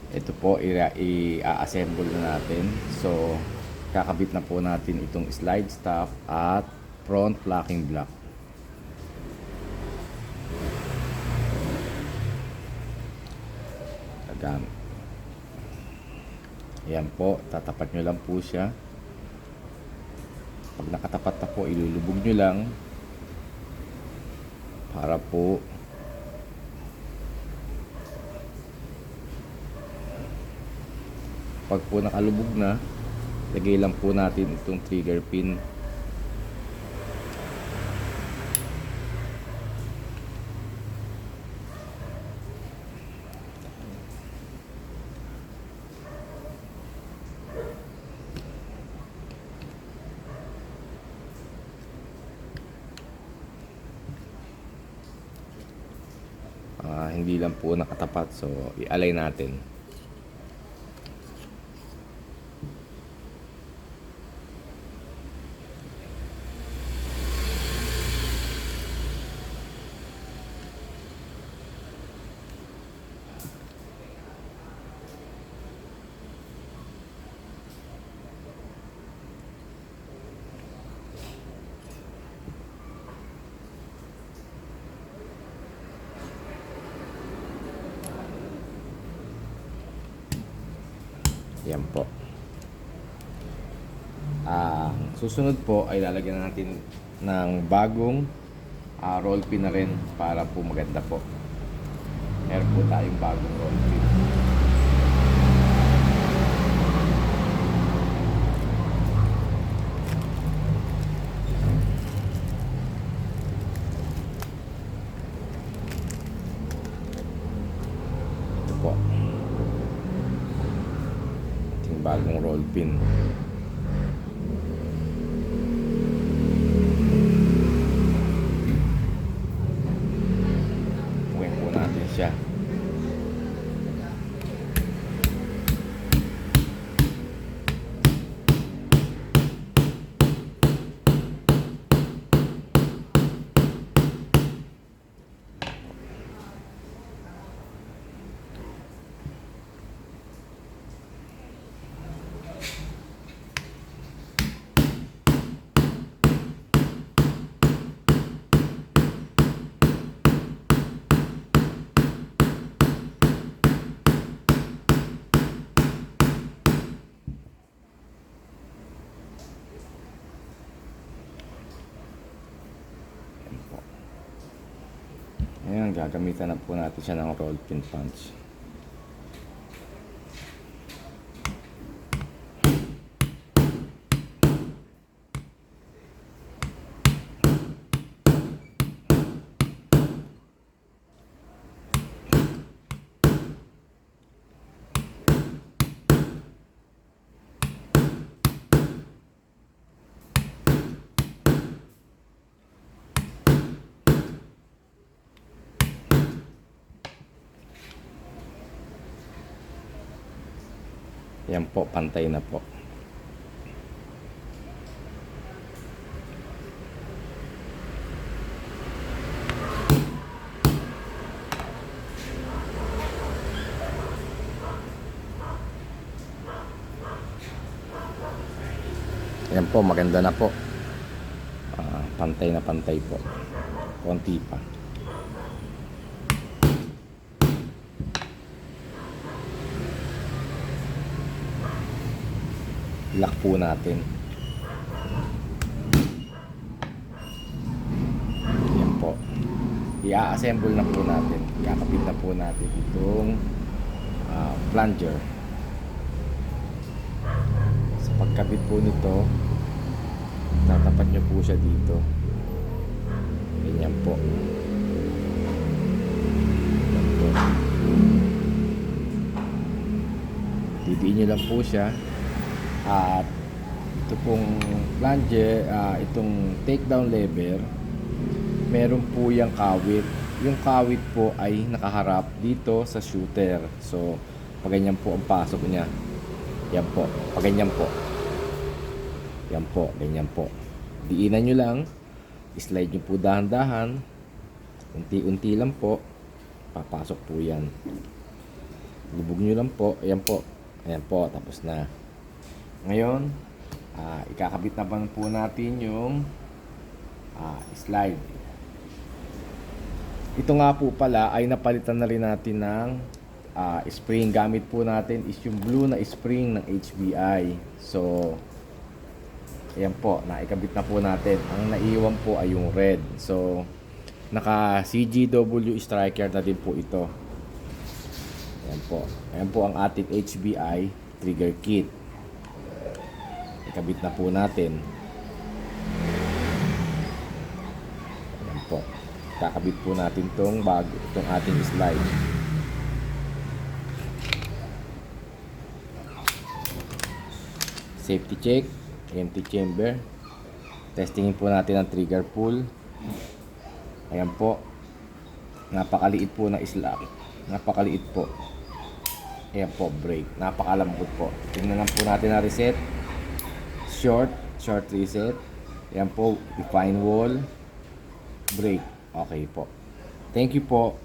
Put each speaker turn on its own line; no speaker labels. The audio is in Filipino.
Ito po, i-assemble na natin. So, kakabit na po natin itong slide stop at front locking block. Tagamit. Ayan po, tatapat nyo lang po siya. Pag nakatapat na po, ilulubog nyo lang para po pag po nakalubog na, lagay lang po natin itong trigger pin. Hindi lang po nakatapat, so i-align natin. Yan po. Susunod po ay lalagyan natin ng bagong roll pin na rin para po maganda po. Meron po tayong bagong roll pin. Ito po. Ating bagong roll pin. Siya. Ayan, gagamitan na po natin siya ng roll pin punch. Yan po, pantay na po. Yan po, maganda na po. Pantay na pantay po. Konti pa. Lock po natin. Yan po. I-assemble na po natin. I-akabit na po natin itong plunger. Sa pagkabit po nito, tatapat nyo po siya dito. Ganyan po. Yan po. Didiin nyo lang po siya. At ito pong plunger, itong takedown lever, meron po yung kawit. Yung kawit po ay nakaharap dito sa shooter. So, paganyan po ang pasok niya. Yan po, paganyan po. Yan po, ganyan po. Diinan nyo lang, slide nyo po dahan-dahan, unti-unti lang po, papasok po yan. Lubog nyo lang po. Ayan po. Ayan po, tapos na. Ngayon, ikakabit na po natin yung slide. Ito nga po pala ay napalitan na rin natin ng spring. Gamit po natin is yung blue na spring ng HBI. So, ayan po, naikabit na po natin. Ang naiwan po ay yung red. So, naka CGW striker na din po ito. Ayan po. Ayan po ang ating HBI trigger kit. Ikabit na po natin. Ayan po. Kakabit po natin itong ating slide. Safety check, empty chamber. Testingin po natin ang trigger pull. Ayan po. Napakaliit po ng slab. Napakaliit po. Ayan po, brake. Napakalambot po. Tingnan lang po natin ang reset. Short reset. Ayan po, define wall. Brake. Okay po. Thank you po.